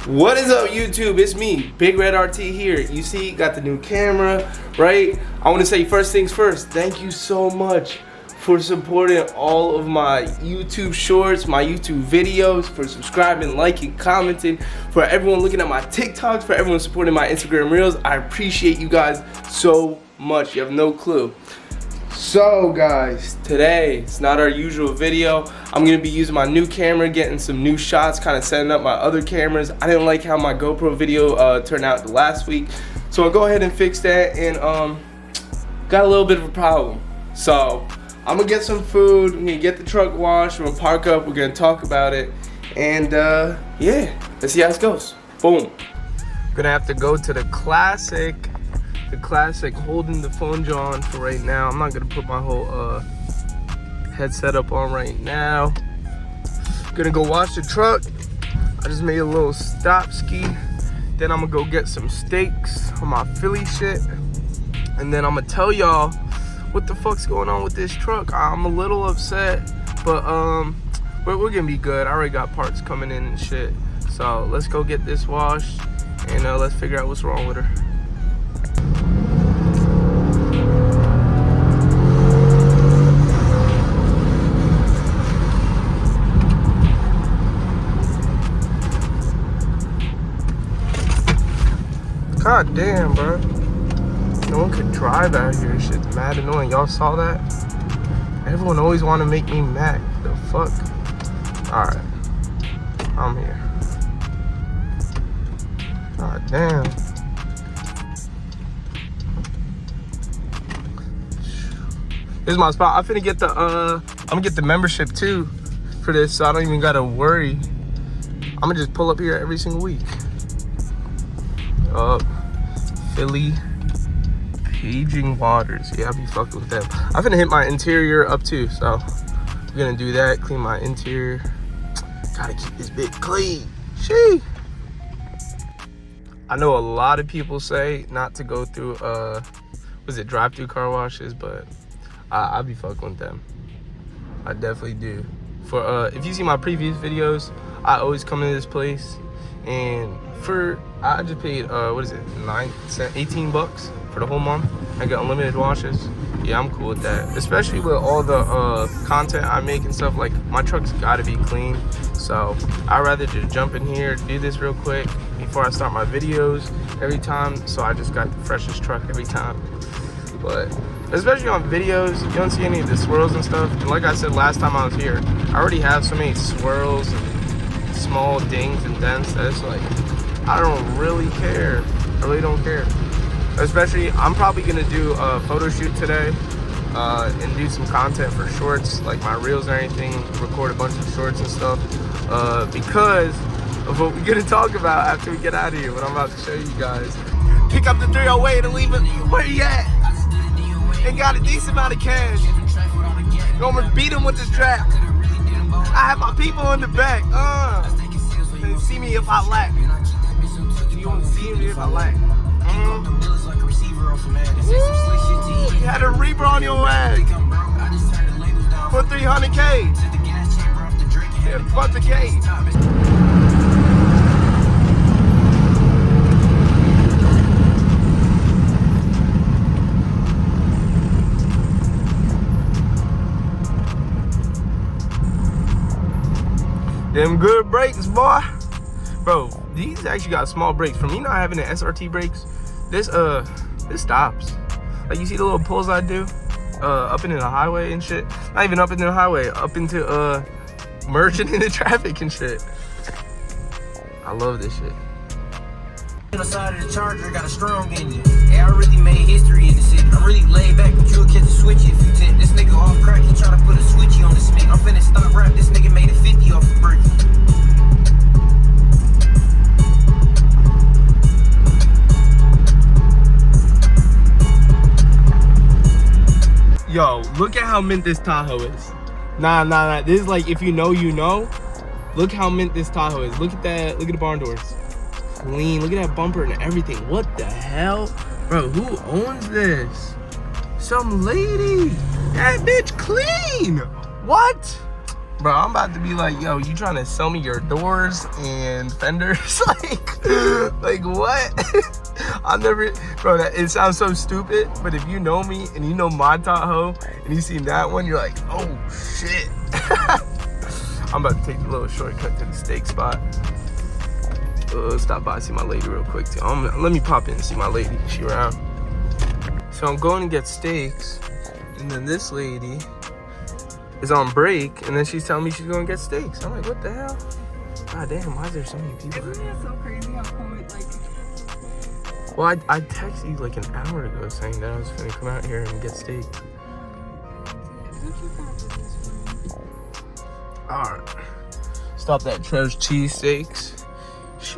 What is up, YouTube? It's me, Big Red RT here. You see, got the new camera, right? I want to say first things first, thank you so much for supporting all of my YouTube shorts, my YouTube videos, for subscribing, liking, commenting, for everyone looking at my TikToks, for everyone supporting my Instagram Reels. I appreciate you guys so much. You have no clue. So guys, today it's not our usual video. I'm gonna be using my new camera, getting some new shots, kind of setting up my other cameras. I didn't like how my GoPro video turned out last week, so I'll go ahead and fix that. And got a little bit of a problem. So I'm gonna get some food. I'm gonna get the truck washed. We're gonna park up. We're gonna talk about it, and yeah, let's see how it goes. Boom. Gonna have to go to the classic holding the phone jaw on for right now. I'm not gonna put my whole headset up on right now. Gonna go wash the truck. I just made a little stop ski. Then I'm gonna go get some steaks on my Philly shit, and then I'm gonna tell y'all what the fuck's going on with this truck. I'm a little upset, but we're gonna be good. I already got parts coming in and shit. So let's go get this washed, and let's figure out what's wrong with her. God damn, bro. No one could drive out here. Shit's mad annoying. Y'all saw that? Everyone always want to make me mad. The fuck? Alright. I'm here. God damn. This is my spot. I'm finna get the I'm gonna get the membership too for this, so I don't even gotta worry. I'm gonna just pull up here every single week. Philly Paging Waters. Yeah, I'll be fucking with them. I'm gonna hit my interior up too, so we're gonna do that. Clean my interior. Gotta keep this bit clean. Shee. I know a lot of people say not to go through drive-through car washes, but I'll be fucking with them. I definitely do. For if you see my previous videos, I always come into this place, and I just paid what is it, 18 bucks for the whole month. I got unlimited washes. Yeah, I'm cool with that, especially with all the content I make and stuff. Like, my truck's gotta be clean, so I'd rather just jump in here, do this real quick before I start my videos every time, so I just got the freshest truck every time. But especially on videos, you don't see any of the swirls and stuff. And like I said last time I was here, I already have so many swirls and small dings and dents that it's like, I don't really care. I really don't care. Especially, I'm probably gonna do a photo shoot today and do some content for shorts, like my reels or anything, record a bunch of shorts and stuff, because of what we're gonna talk about after we get out of here, what I'm about to show you guys. Pick up the 308 and leave it where you at. And got a decent amount of cash. Gonna beat him with this trap. I have my people in the back. They see me if I lack. You won't see me if I lack. You had a Reaper on your ass for 300K. Yeah, bunch of K. Them good brakes, boy. Bro, these actually got small brakes. For me not having the SRT brakes, this stops. Like, you see the little pulls I do up into the highway and shit. Not even up into the highway, up into merging into traffic and shit. I love this shit. On the side of the Charger, got a strong engine. Hey, I really made history in the city. I'm really laid back, but you'll catch a switchy if you tip. This nigga off crack, he tryna put a switchy on the stick. I'm finna stop rap, this nigga made a 50 off a brick. Yo, look at how mint this Tahoe is. Nah. This is like, if you know, you know. Look how mint this Tahoe is. Look at that. Look at the barn doors. Clean. Look at that bumper and everything. What the hell? Bro, who owns this? Some lady. That bitch clean. What? Bro, I'm about to be like, yo, you trying to sell me your doors and fenders? like what? I never, bro, it sounds so stupid, but if you know me and you know my Tahoe and you seen that one, you're like, oh shit. I'm about to take a little shortcut to the steak spot. Stop by, see my lady real quick too. Let me pop in and see my lady, she around. So I'm going to get steaks, and then this lady is on break, and then she's telling me she's going to get steaks. I'm like, what the hell? God damn, why is there so many people? Isn't it so crazy how quick, like... Well, I texted you like an hour ago saying that I was gonna come out here and get steaks. Alright. Stop that Trev's cheesesteaks. Oh,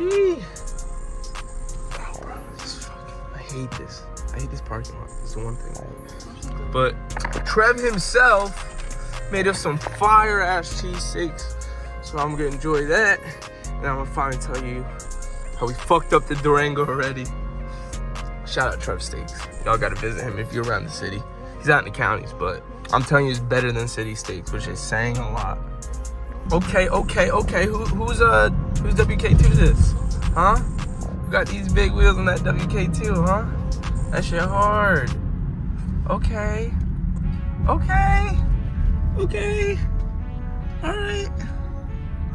bro, this is fucking... I hate this. I hate this parking lot. This is the one thing I hate. But Trev himself made us some fire-ass cheesesteaks. So I'm gonna enjoy that. And I'm gonna finally tell you how we fucked up the Durango already. Shout out Trev Steaks. Y'all gotta visit him if you're around the city. He's out in the counties, but I'm telling you, it's better than city steaks, which is saying a lot. Okay. Who's WK2 this? Huh? Who got these big wheels on that WK2, huh? That shit hard. Okay.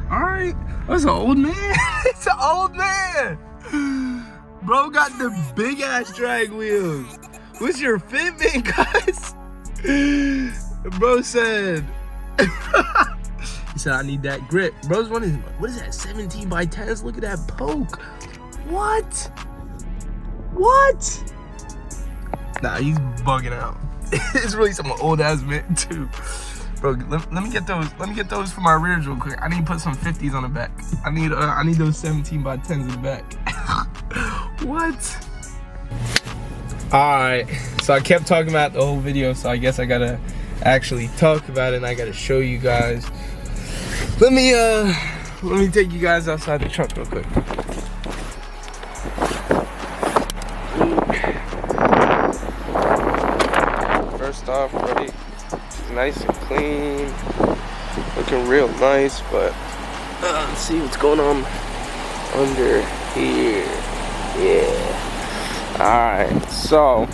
Alright. That's an old man. It's an old man. Bro got the big ass drag wheels. What's your fitment, guys? Bro said, he said, I need that grip. Bro's running, what is that, 17 by 10s? Look at that poke. What? Nah, he's bugging out. It's really some old ass mint too. Bro, let me get those. Let me get those for my rears real quick. I need to put some 50s on the back. I need those 17 by 10s in the back. What? Alright, so I kept talking about the whole video, so I guess I gotta actually talk about it and I gotta show you guys. Let me take you guys outside the truck real quick. First off, right, it's nice and clean, looking real nice, but let's see what's going on under here. Yeah. Alright, so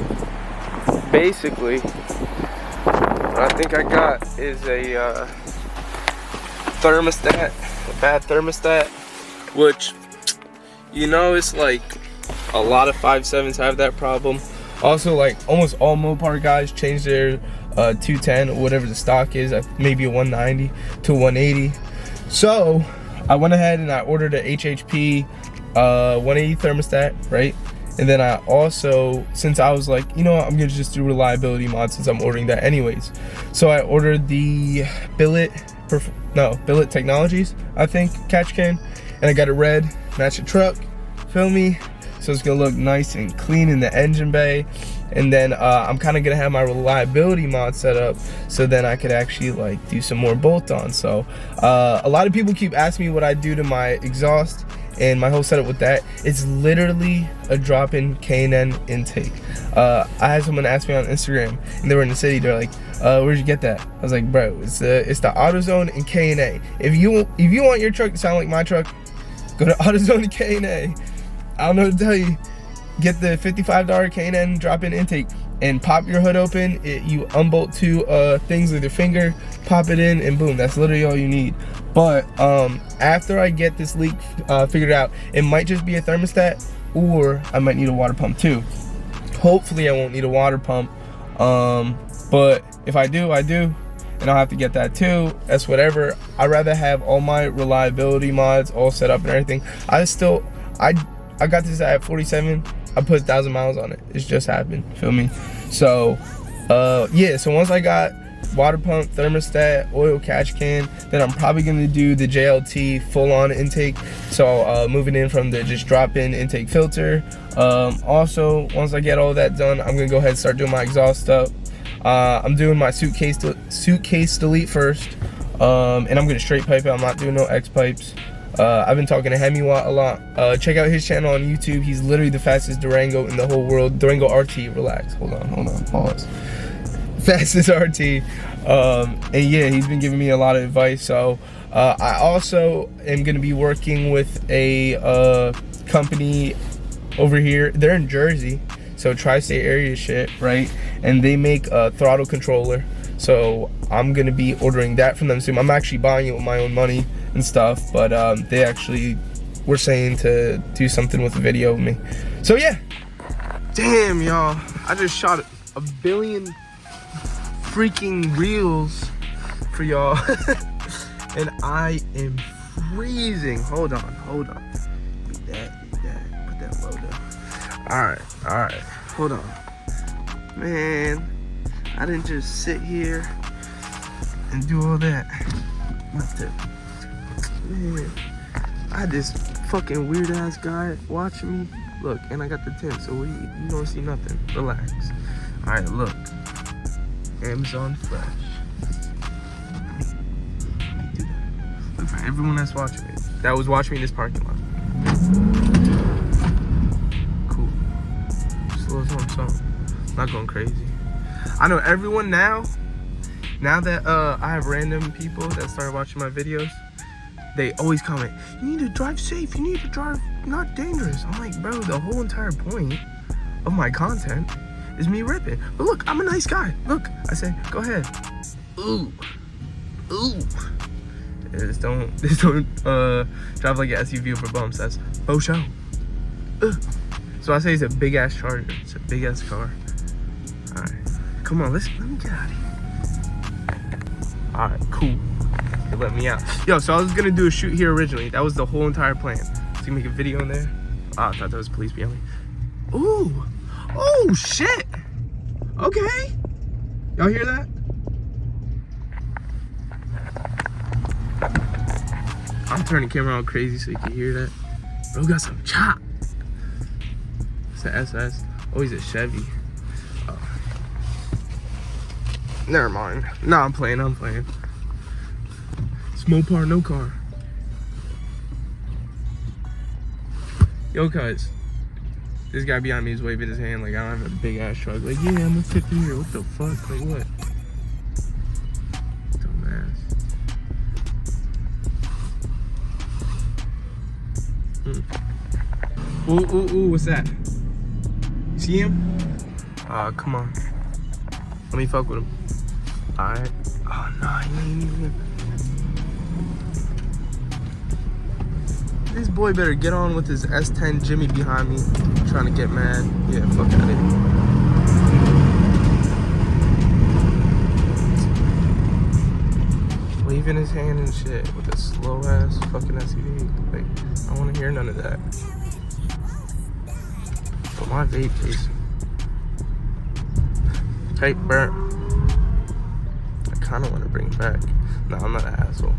basically what I think I got is a thermostat, a bad thermostat, which, you know, it's like a lot of 5.7s have that problem. Also, like almost all Mopar guys change their 210 or whatever the stock is, maybe a 190 to 180. So I went ahead and I ordered a HHP 180 thermostat, right? And then I also, since I was like, you know what, I'm gonna just do reliability mod since I'm ordering that anyways. So I ordered the Billet Technologies, I think, catch can, and I got it red, match the truck, feel me? So it's gonna look nice and clean in the engine bay. And then I'm kind of gonna have my reliability mod set up so then I could actually like do some more bolt-ons. So a lot of people keep asking me what I do to my exhaust and my whole setup with that. It's literally a drop-in K&N intake. I had someone ask me on Instagram and they were in the city, they're like, where'd you get that? I was like, bro, it's the AutoZone and K&A. If you want your truck to sound like my truck, go to AutoZone and K&A. I don't know what to tell you. Get the $55 K&N drop-in intake and pop your hood open. You unbolt two things with your finger, pop it in, and boom, that's literally all you need. But after I get this leak figured out, it might just be a thermostat, or I might need a water pump too. Hopefully I won't need a water pump, but if I do, and I'll have to get that too. That's whatever. I'd rather have all my reliability mods all set up and everything. I got this at 47. I put 1,000 miles on it. It's just happened, feel me? So yeah, so once I got water pump, thermostat, oil catch can, then I'm probably gonna do the JLT full-on intake. So moving in from the just drop-in intake filter. Also, once I get all that done, I'm gonna go ahead and start doing my exhaust stuff. I'm doing my suitcase delete first, and I'm gonna straight pipe it. I'm not doing no X pipes. I've been talking to Hemi a lot. Check out his channel on YouTube. He's literally the fastest Durango in the whole world. Durango RT. Relax. Hold on. Pause. fastest RT. And yeah, he's been giving me a lot of advice. So I also am gonna be working with a company over here. They're in Jersey, so tri-state area shit, right? And they make a throttle controller. So I'm gonna be ordering that from them soon. I'm actually buying it with my own money and stuff, but they actually were saying to do something with the video with me. So yeah. Damn, y'all. I just shot a billion freaking reels for y'all. And I am freezing. Hold on. Beat that. Put that low down. Alright. Hold on. Man, I didn't just sit here and do all that. Man, I had this fucking weird ass guy watching me. Look, and I got the tint, so you don't see nothing. Relax. Alright, look. Amazon Fresh. Look for everyone that's watching me. That was watching me in this parking lot. Cool. Just a little something. Not going crazy. I know everyone now that I have random people that started watching my videos, they always comment, you need to drive safe, you need to drive not dangerous. I'm like, bro, the whole entire point of my content is me ripping. But look, I'm a nice guy. Look, I say, go ahead. Ooh. Just don't drive like an SUV over bumps. That's faux show. So I say it's a big ass Charger. It's a big ass car. Alright. Come on, let me get out of here. Alright, cool. They let me out. Yo, so I was gonna do a shoot here originally. That was the whole entire plan. So you make a video in there. Oh, I thought that was police behind me. Ooh. Oh shit. Okay. Y'all hear that? I'm turning the camera all crazy so you can hear that. Bro got some chop. It's an SS. Oh, he's a Chevy. Oh. Never mind. No, I'm playing. Small car, no car. Yo, cuz. This guy behind me is waving his hand like I don't have a big ass truck. Like, yeah, I'm a 50 here. What the fuck? Like, what? Dumbass. Ooh, what's that? You see him? Come on. Let me fuck with him. Alright. Oh, no, he ain't even. This boy better get on with his S10 Jimmy behind me, trying to get mad. Yeah, fuck out of here. Waving his hand and shit with a slow ass fucking SUV. Like, I don't want to hear none of that. But my vape case. Hey, Bert. I kind of want to bring it back. No, I'm not an asshole.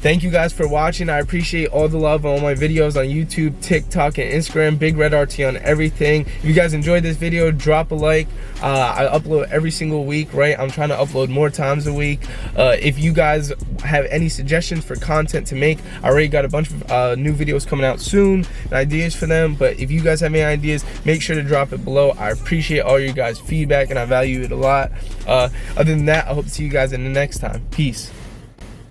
Thank you guys for watching. I appreciate all the love on all my videos on YouTube, TikTok, and Instagram. Big Red RT on everything. If you guys enjoyed this video, drop a like. I upload every single week, right? I'm trying to upload more times a week. If you guys have any suggestions for content to make, I already got a bunch of new videos coming out soon and ideas for them. But if you guys have any ideas, make sure to drop it below. I appreciate all your guys' feedback and I value it a lot. Other than that, I hope to see you guys in the next time. Peace.